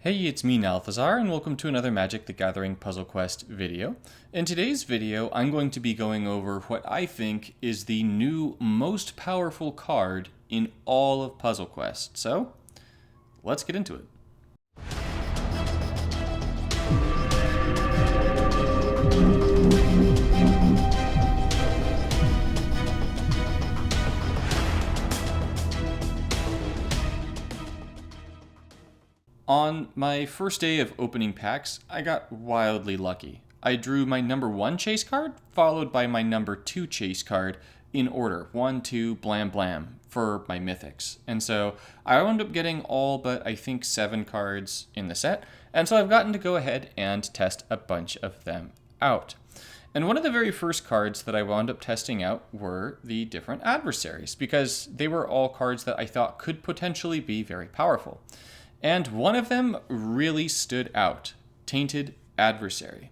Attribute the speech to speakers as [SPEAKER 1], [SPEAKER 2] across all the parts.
[SPEAKER 1] Hey, it's me, Nalthazar, and welcome to another Magic the Gathering Puzzle Quest video. In today's video, I'm going to be going over what I think is the new most powerful card in all of Puzzle Quest. So, let's get into it. On my first day of opening packs, I got wildly lucky. I drew my number 1 chase card, followed by my number 2 chase card in order, 1, 2, blam blam, for my mythics. And so I wound up getting all but I think 7 cards in the set, and so I've gotten to go ahead and test a bunch of them out. And one of the very first cards that I wound up testing out were the different adversaries, because they were all cards that I thought could potentially be very powerful. And one of them really stood out, Tainted Adversary.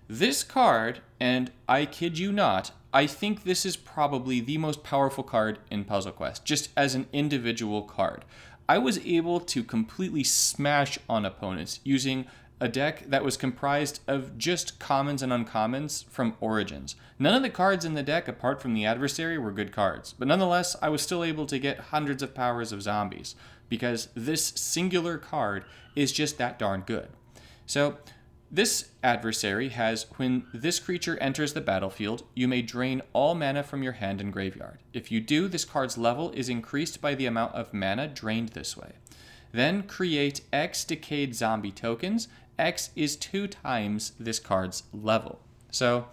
[SPEAKER 1] This card, and I kid you not, I think this is probably the most powerful card in Puzzle Quest, just as an individual card. I was able to completely smash on opponents using a deck that was comprised of just commons and uncommons from Origins. None of the cards in the deck, apart from the adversary, were good cards, but nonetheless, I was still able to get hundreds of powers of zombies, because this singular card is just that darn good. So, this adversary has, when this creature enters the battlefield, you may drain all mana from your hand and graveyard. If you do, this card's level is increased by the amount of mana drained this way. Then create X decayed zombie tokens. X is 2 times this card's level. So,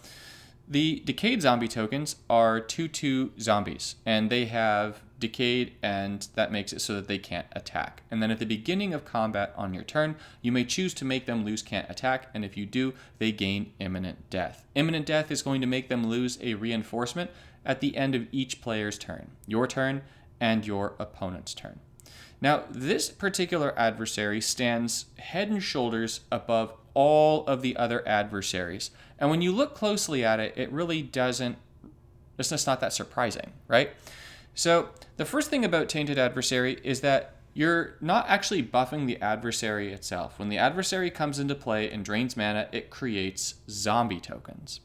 [SPEAKER 1] the decayed zombie tokens are 2/2 zombies, and they have decayed, and that makes it so that they can't attack. And then at the beginning of combat on your turn, you may choose to make them lose can't attack, and if you do, they gain imminent death. Imminent death is going to make them lose a reinforcement at the end of each player's turn, your turn and your opponent's turn. Now, this particular adversary stands head and shoulders above all of the other adversaries. And when you look closely at it, it really doesn't, it's just not that surprising, right? So the first thing about Tainted Adversary is that you're not actually buffing the adversary itself. When the adversary comes into play and drains mana, it creates zombie tokens.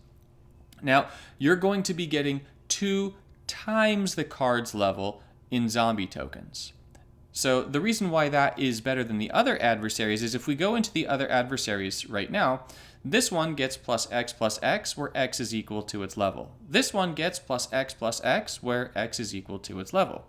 [SPEAKER 1] Now, you're going to be getting 2 times the card's level in zombie tokens. So the reason why that is better than the other adversaries is if we go into the other adversaries right now, this one gets +X+X, where X is equal to its level. This one gets +X+X, where X is equal to its level.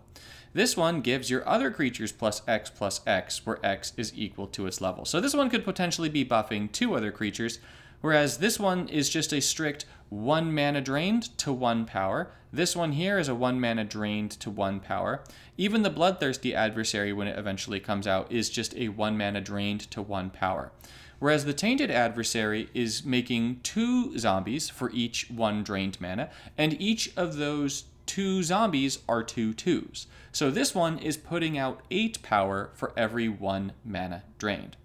[SPEAKER 1] This one gives your other creatures +X+X, where X is equal to its level. So this one could potentially be buffing 2 other creatures, whereas this one is just a strict 1 mana drained to 1 power. This one here is a 1 mana drained to 1 power. Even the Bloodthirsty adversary, when it eventually comes out, is just a 1 mana drained to 1 power. Whereas the Tainted Adversary is making 2 zombies for each 1 drained mana, and each of those 2 zombies are 2 2s. So this one is putting out 8 power for every 1 mana drained.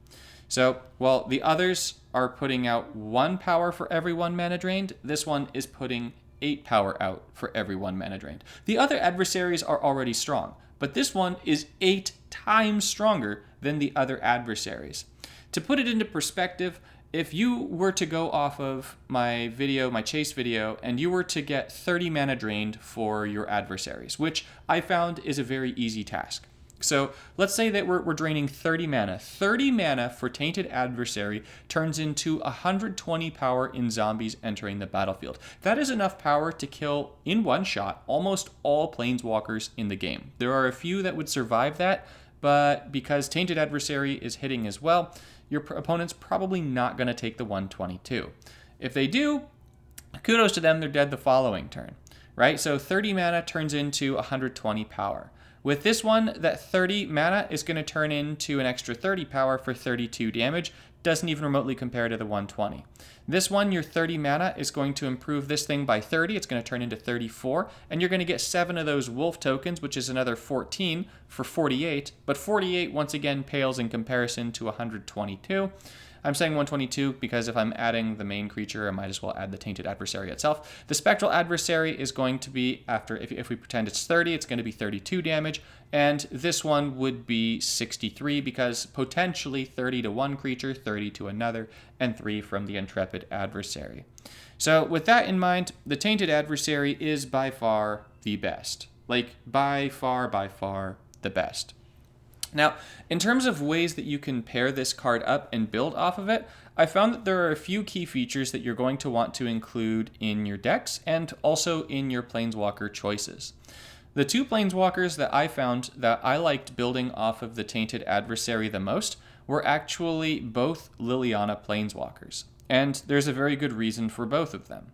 [SPEAKER 1] So while the others are putting out 1 power for every 1 mana drained, this one is putting 8 power out for every 1 mana drained. The other adversaries are already strong, but this one is 8 times stronger than the other adversaries. To put it into perspective, if you were to go off of my video, my chase video, and you were to get 30 mana drained for your adversaries, which I found is a very easy task. So let's say that we're draining 30 mana. 30 mana for Tainted Adversary turns into 120 power in zombies entering the battlefield. That is enough power to kill, in one shot, almost all planeswalkers in the game. There are a few that would survive that, but because Tainted Adversary is hitting as well, your opponent's probably not going to take the 122. If they do, kudos to them, they're dead the following turn, right? So 30 mana turns into 120 power. With this one, that 30 mana is going to turn into an extra 30 power for 32 damage. Doesn't even remotely compare to the 120. This one, your 30 mana is going to improve this thing by 30. It's going to turn into 34. And you're going to get 7 of those wolf tokens, which is another 14 for 48. But 48, once again, pales in comparison to 122. I'm saying 122 because if I'm adding the main creature, I might as well add the Tainted Adversary itself. The Spectral Adversary is going to be, after if we pretend it's 30, it's going to be 32 damage. And this one would be 63 because potentially 30 to one creature, 30 to another, and 3 from the Intrepid Adversary. So with that in mind, the Tainted Adversary is by far the best. Like, by far the best. Now, in terms of ways that you can pair this card up and build off of it, I found that there are a few key features that you're going to want to include in your decks and also in your Planeswalker choices. The two Planeswalkers that I found that I liked building off of the Tainted Adversary the most were actually both Liliana Planeswalkers, and there's a very good reason for both of them.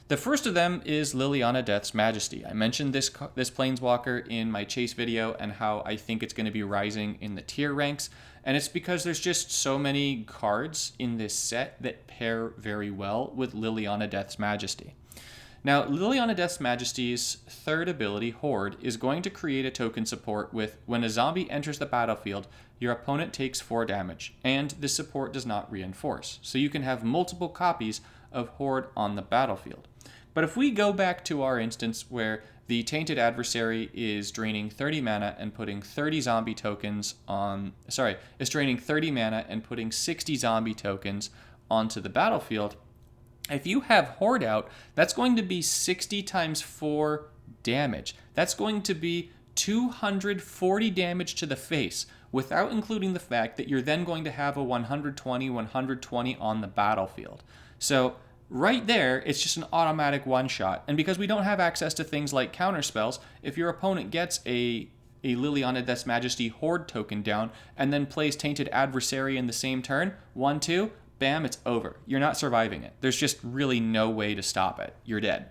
[SPEAKER 1] The first of them is Liliana Death's Majesty. I mentioned this Planeswalker in my Chase video and how I think it's going to be rising in the tier ranks, and it's because there's just so many cards in this set that pair very well with Liliana Death's Majesty. Now, Liliana Death's Majesty's third ability, Horde, is going to create a token support with when a zombie enters the battlefield, your opponent takes 4 damage, and this support does not reinforce. So you can have multiple copies of Horde on the battlefield. But if we go back to our instance where the Tainted Adversary is draining 30 mana and putting 30 zombie tokens on... is draining 30 mana and putting 60 zombie tokens onto the battlefield, if you have Horde out, that's going to be 60 times 4 damage. That's going to be 240 damage to the face, without including the fact that you're then going to have a 120 on the battlefield. So right there, it's just an automatic one-shot. And because we don't have access to things like counterspells, if your opponent gets a Liliana Death's Majesty Horde token down and then plays Tainted Adversary in the same turn, 1-2, bam, it's over. You're not surviving it. There's just really no way to stop it. You're dead.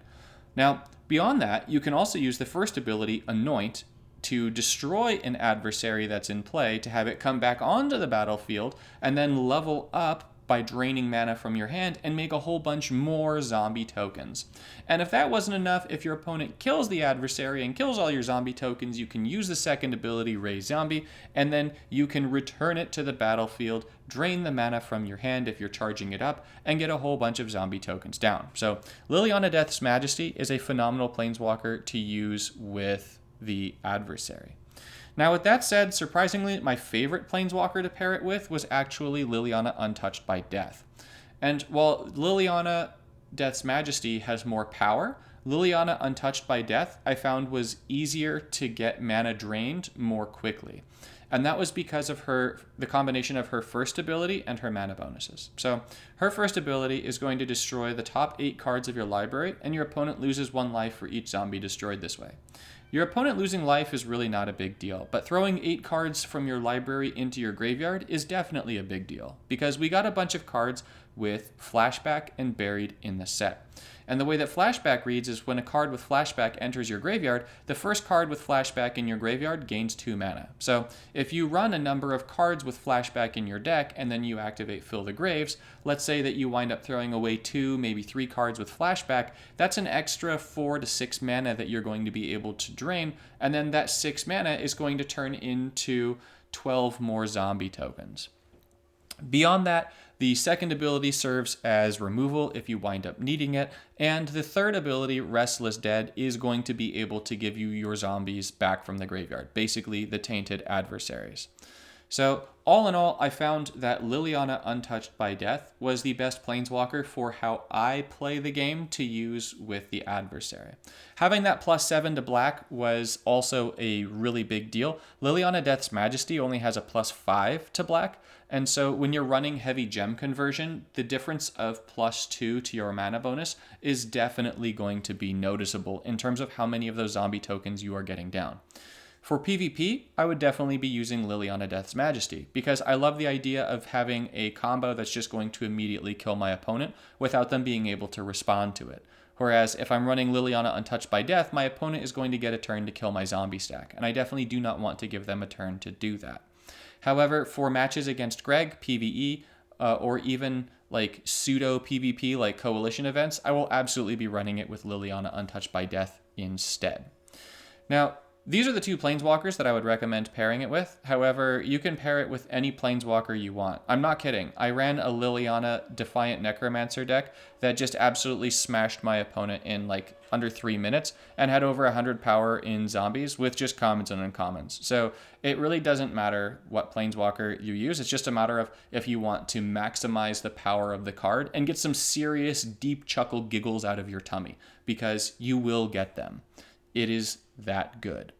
[SPEAKER 1] Now, beyond that, you can also use the first ability, Anoint, to destroy an adversary that's in play, to have it come back onto the battlefield, and then level up by draining mana from your hand and make a whole bunch more zombie tokens. And if that wasn't enough, if your opponent kills the adversary and kills all your zombie tokens, you can use the second ability, Raise Zombie, and then you can return it to the battlefield, drain the mana from your hand if you're charging it up, and get a whole bunch of zombie tokens down. So Liliana Death's Majesty is a phenomenal Planeswalker to use with the adversary. Now, with that said, surprisingly, my favorite Planeswalker to pair it with was actually Liliana Untouched by Death. And while Liliana Death's Majesty has more power, Liliana Untouched by Death I found was easier to get mana drained more quickly. And that was because of the combination of her first ability and her mana bonuses. So her first ability is going to destroy the top 8 cards of your library, and your opponent loses 1 life for each zombie destroyed this way. Your opponent losing life is really not a big deal, but throwing 8 cards from your library into your graveyard is definitely a big deal, because we got a bunch of cards with Flashback and buried in the set. And the way that Flashback reads is when a card with Flashback enters your graveyard, the first card with Flashback in your graveyard gains 2 mana. So if you run a number of cards with Flashback in your deck and then you activate Fill the Graves, let's say that you wind up throwing away 2, maybe 3 cards with Flashback, that's an extra 4 to 6 mana that you're going to be able to drain, and then that 6 mana is going to turn into 12 more zombie tokens. Beyond that, the second ability serves as removal if you wind up needing it, and the third ability, Restless Dead, is going to be able to give you your zombies back from the graveyard, basically the Tainted Adversaries. So, all in all, I found that Liliana Untouched by Death was the best Planeswalker for how I play the game to use with the adversary. Having that +7 to black was also a really big deal. Liliana Death's Majesty only has a +5 to black, and so when you're running heavy gem conversion, the difference of +2 to your mana bonus is definitely going to be noticeable in terms of how many of those zombie tokens you are getting down. For PvP, I would definitely be using Liliana Death's Majesty, because I love the idea of having a combo that's just going to immediately kill my opponent without them being able to respond to it. Whereas if I'm running Liliana Untouched by Death, my opponent is going to get a turn to kill my zombie stack, and I definitely do not want to give them a turn to do that. However, for matches against Greg, PvE, or even like pseudo PvP like coalition events, I will absolutely be running it with Liliana Untouched by Death instead. Now, These are the two planeswalkers that I would recommend pairing it with. However, you can pair it with any planeswalker you want. I'm not kidding. I ran a Liliana Defiant Necromancer deck that just absolutely smashed my opponent in like under 3 minutes and had over 100 power in zombies with just commons and uncommons. So it really doesn't matter what planeswalker you use. It's just a matter of if you want to maximize the power of the card and get some serious deep chuckle giggles out of your tummy, because you will get them. It is that good.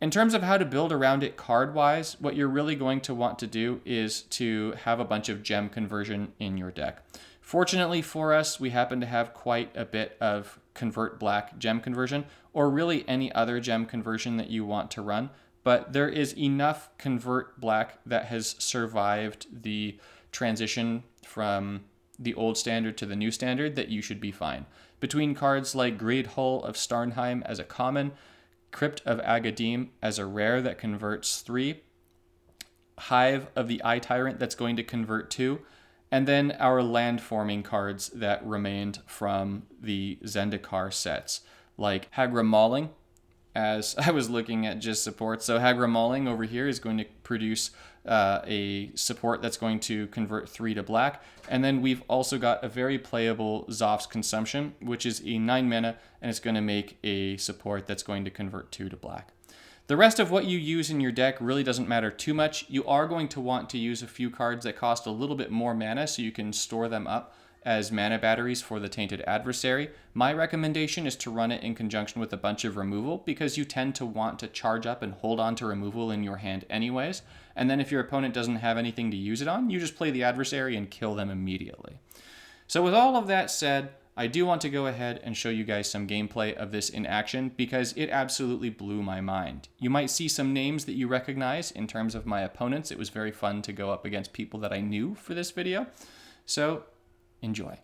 [SPEAKER 1] In terms of how to build around it card-wise, what you're really going to want to do is to have a bunch of gem conversion in your deck. Fortunately for us, we happen to have quite a bit of Convert Black gem conversion, or really any other gem conversion that you want to run, but there is enough Convert Black that has survived the transition from the old standard to the new standard that you should be fine. Between cards like Great Hull of Starnheim as a common, Crypt of Agadim as a rare that converts 3, Hive of the Eye Tyrant that's going to convert 2, and then our land forming cards that remained from the Zendikar sets, like Hagra Mauling, as I was looking at just support. So Hagra Mauling over here is going to produce a support that's going to convert 3 to black. And then we've also got a very playable Zoph's Consumption, which is a 9 mana, and it's going to make a support that's going to convert 2 to black. The rest of what you use in your deck really doesn't matter too much. You are going to want to use a few cards that cost a little bit more mana so you can store them up as mana batteries for the Tainted Adversary. My recommendation is to run it in conjunction with a bunch of removal, because you tend to want to charge up and hold on to removal in your hand anyways. And then if your opponent doesn't have anything to use it on, you just play the adversary and kill them immediately. So with all of that said, I do want to go ahead and show you guys some gameplay of this in action, because it absolutely blew my mind. You might see some names that you recognize in terms of my opponents. It was very fun to go up against people that I knew for this video. So enjoy.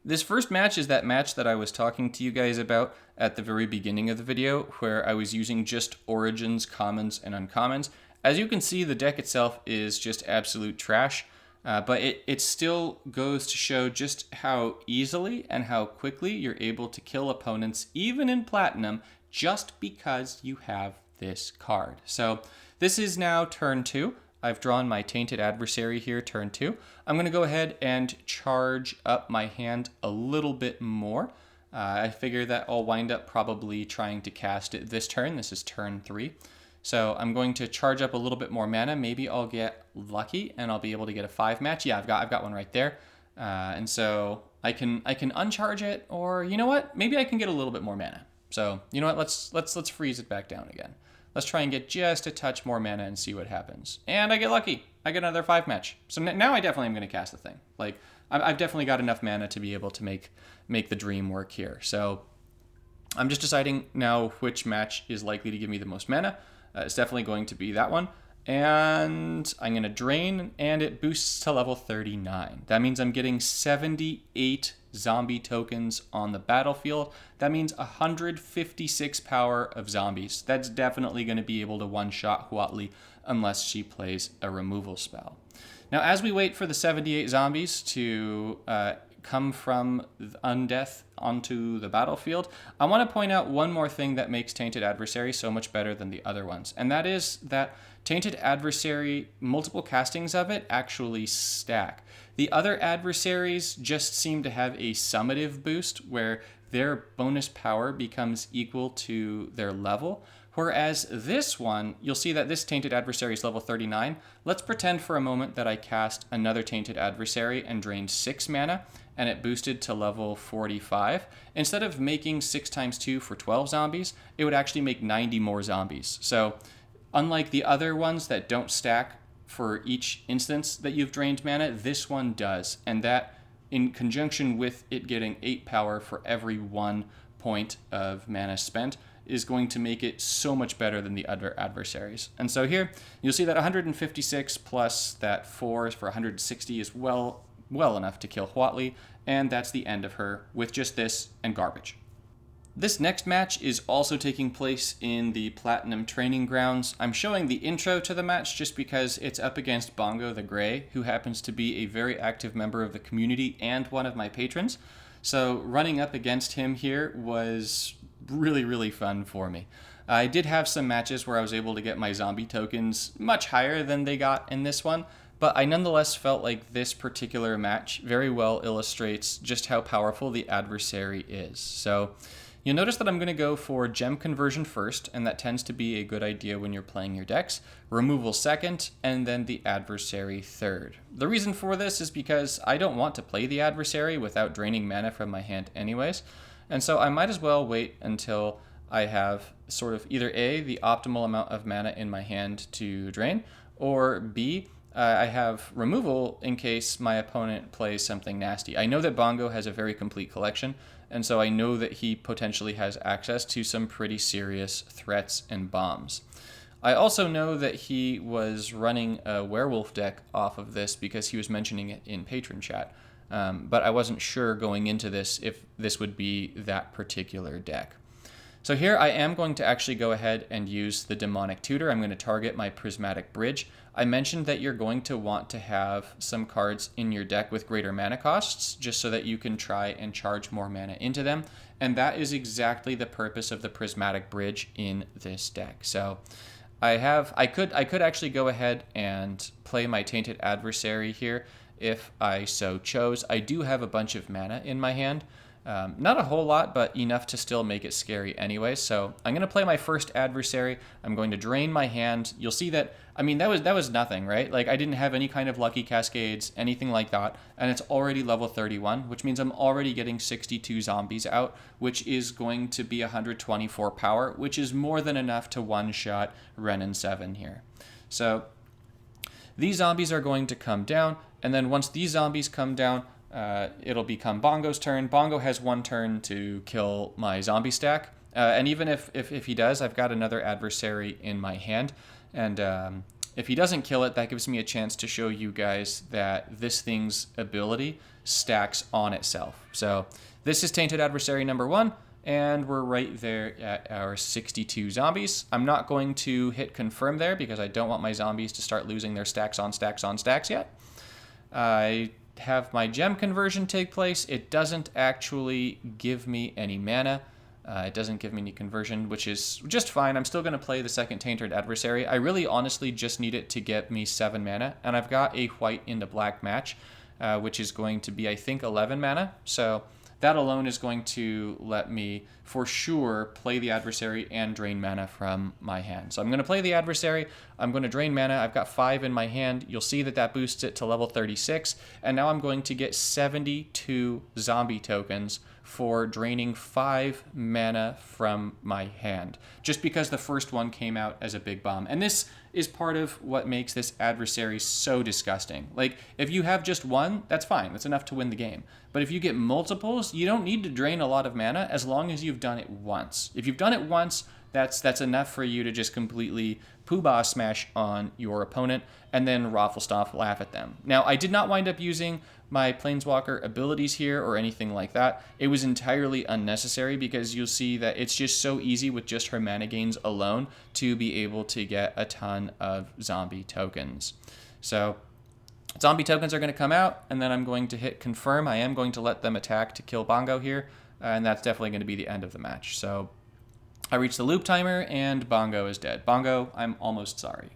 [SPEAKER 1] This first match is that match that I was talking to you guys about at the very beginning of the video, where I was using just origins, commons, and uncommons. As you can see, the deck itself is just absolute trash, but it still goes to show just how easily and how quickly you're able to kill opponents, even in Platinum, just because you have this card. So this is now turn 2. I've drawn my Tainted Adversary here, turn 2. I'm going to go ahead and charge up my hand a little bit more. I figure that I'll wind up probably trying to cast it this turn. This is turn 3. So I'm going to charge up a little bit more mana. Maybe I'll get lucky and I'll be able to get a 5 match. Yeah, I've got one right there. And so I can uncharge it, or you know what? Maybe I can get a little bit more mana. So you know what? Let's freeze it back down again. Let's try and get just a touch more mana and see what happens. And I get lucky. I get another 5 match. So now I definitely am going to cast the thing. Like, I've definitely got enough mana to be able to make the dream work here. So I'm just deciding now which match is likely to give me the most mana. It's definitely going to be that one. And I'm going to drain, and it boosts to level 39. That means I'm getting 78 zombie tokens on the battlefield. That means 156 power of zombies. That's definitely going to be able to one-shot Huatli unless she plays a removal spell. Now, as we wait for the 78 zombies to come from Undeath onto the battlefield, I want to point out one more thing that makes Tainted Adversary so much better than the other ones, and that is that Tainted Adversary, multiple castings of it actually stack. The other adversaries just seem to have a summative boost where their bonus power becomes equal to their level, whereas this one, you'll see that this Tainted Adversary is level 39. Let's pretend for a moment that I cast another Tainted Adversary and drained 6 mana, and it boosted to level 45. Instead of making 6 times 2 for 12 zombies, it would actually make 90 more zombies. So unlike the other ones that don't stack for each instance that you've drained mana, this one does. And that, in conjunction with it getting 8 power for every 1 point of mana spent, is going to make it so much better than the other adversaries. And so here, you'll see that 156 plus that 4 for 160 is well enough to kill Huatli, and that's the end of her with just this and garbage. This next match is also taking place in the Platinum Training Grounds. I'm showing the intro to the match just because it's up against Bongo the Grey, who happens to be a very active member of the community and one of my patrons. So running up against him here was really, really fun for me. I did have some matches where I was able to get my zombie tokens much higher than they got in this one, but I nonetheless felt like this particular match very well illustrates just how powerful the adversary is. So you'll notice that I'm going to go for gem conversion first, and that tends to be a good idea when you're playing your decks. Removal second, and then the adversary third. The reason for this is because I don't want to play the adversary without draining mana from my hand anyways, and so I might as well wait until I have sort of either A, the optimal amount of mana in my hand to drain, or B, I have removal in case my opponent plays something nasty. I know that Bongo has a very complete collection, and so I know that he potentially has access to some pretty serious threats and bombs. I also know that he was running a werewolf deck off of this because he was mentioning it in patron chat, but I wasn't sure going into this if this would be that particular deck. So here I am going to actually go ahead and use the Demonic Tutor. I'm going to target my Prismatic Bridge. I mentioned that you're going to want to have some cards in your deck with greater mana costs, just so that you can try and charge more mana into them. And that is exactly the purpose of the Prismatic Bridge in this deck. So I could actually go ahead and play my Tainted Adversary here if I so chose. I do have a bunch of mana in my hand. Not a whole lot, but enough to still make it scary anyway. So I'm going to play my first adversary. I'm going to drain my hand. You'll see that, I mean, that was nothing, right? Like, I didn't have any kind of lucky cascades, anything like that. And it's already level 31, which means I'm already getting 62 zombies out, which is going to be 124 power, which is more than enough to one-shot Renin 7 here. So these zombies are going to come down, and then once these zombies come down, it'll become Bongo's turn. Bongo has one turn to kill my zombie stack. And even if he does, I've got another adversary in my hand. And if he doesn't kill it, that gives me a chance to show you guys that this thing's ability stacks on itself. So this is Tainted Adversary number 1, and we're right there at our 62 zombies. I'm not going to hit confirm there because I don't want my zombies to start losing their stacks on stacks on stacks yet. I have my gem conversion take place. It doesn't actually give me any mana. It doesn't give me any conversion, which is just fine. I'm still going to play the second Tainted Adversary. I really honestly just need it to get me 7 mana, and I've got a white into black match, which is going to be, I think, 11 mana. So that alone is going to let me, for sure, play the adversary and drain mana from my hand. So I'm going to play the adversary. I'm going to drain mana. I've got 5 in my hand. You'll see that that boosts it to level 36. And now I'm going to get 72 zombie tokens for draining 5 mana from my hand, just because the first one came out as a big bomb. And this is part of what makes this adversary so disgusting. Like, if you have just one, that's fine. That's enough to win the game. But if you get multiples, you don't need to drain a lot of mana as long as you've done it once. If you've done it once, that's enough for you to just completely poobah smash on your opponent and then raffle stomp laugh at them. Now, I did not wind up using my Planeswalker abilities here or anything like that. It was entirely unnecessary because you'll see that it's just so easy with just her mana gains alone to be able to get a ton of zombie tokens. So zombie tokens are going to come out, and then I'm going to hit confirm. I am going to let them attack to kill Bongo here, and that's definitely going to be the end of the match. So I reach the loop timer, and Bongo is dead. Bongo, I'm almost sorry.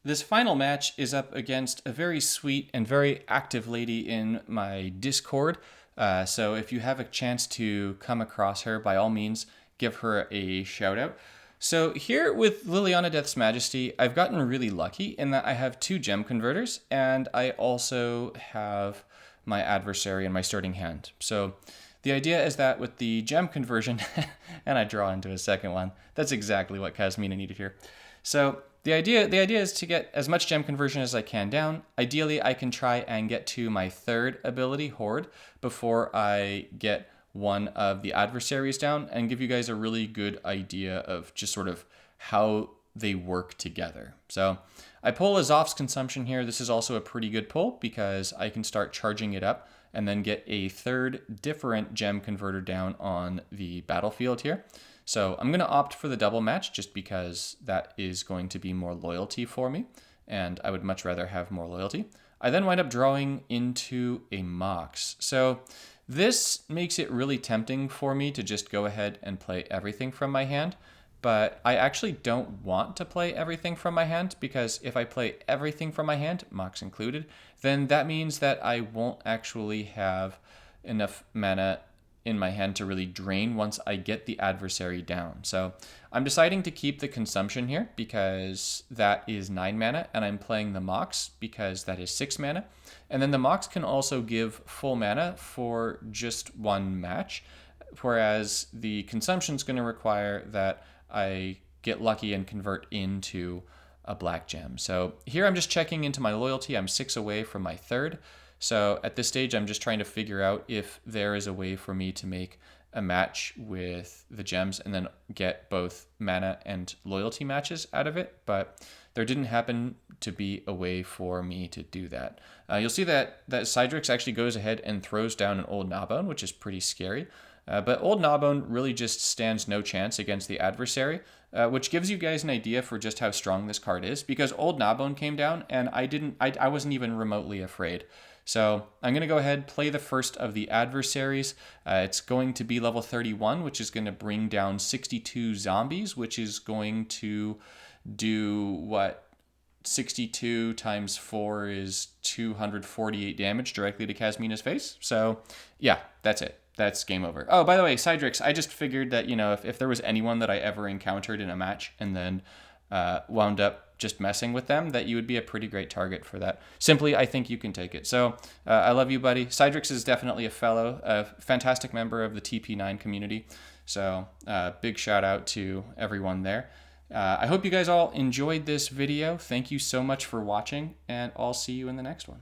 [SPEAKER 1] This final match is up against a very sweet and very active lady in my Discord. So if you have a chance to come across her, by all means, give her a shout out. So here with Liliana Death's Majesty, I've gotten really lucky in that I have 2 gem converters, and I also have my adversary in my starting hand. So the idea is that with the gem conversion, and I draw into a second one, that's exactly what Kasmina needed here. So the idea is to get as much gem conversion as I can down. Ideally, I can try and get to my 3rd ability, Horde, before I get one of the adversaries down, and give you guys a really good idea of just sort of how they work together. So I pull Azov's Consumption here. This is also a pretty good pull because I can start charging it up and then get a 3rd different gem converter down on the battlefield here. So I'm going to opt for the double match just because that is going to be more loyalty for me, and I would much rather have more loyalty. I then wind up drawing into a Mox. So this makes it really tempting for me to just go ahead and play everything from my hand, but I actually don't want to play everything from my hand, because if I play everything from my hand, Mox included, then that means that I won't actually have enough mana in my hand to really drain once I get the adversary down. So I'm deciding to keep the consumption here because that is 9 mana, and I'm playing the Mox because that is 6 mana. And then the Mox can also give full mana for just one match, whereas the consumption is going to require that I get lucky and convert into a black gem. So here I'm just checking into my loyalty. I'm 6 away from my third. So at this stage, I'm just trying to figure out if there is a way for me to make a match with the gems and then get both mana and loyalty matches out of it. But there didn't happen to be a way for me to do that. You'll see that Cydrix actually goes ahead and throws down an Old Gnawbone, which is pretty scary. But Old Gnawbone really just stands no chance against the adversary, which gives you guys an idea for just how strong this card is, because Old Gnawbone came down and I wasn't even remotely afraid. So I'm going to go ahead, play the first of the adversaries. It's going to be level 31, which is going to bring down 62 zombies, which is going to do what? 62 times 4 is 248 damage directly to Kasmina's face. So yeah, that's it. That's game over. Oh, by the way, Cydrix, I just figured that, you know, if there was anyone that I ever encountered in a match and then wound up just messing with them, that you would be a pretty great target for that. Simply, I think you can take it. So I love you, buddy. Cydrix is definitely a fantastic member of the TP9 community. So big shout out to everyone there. I hope you guys all enjoyed this video. Thank you so much for watching, and I'll see you in the next one.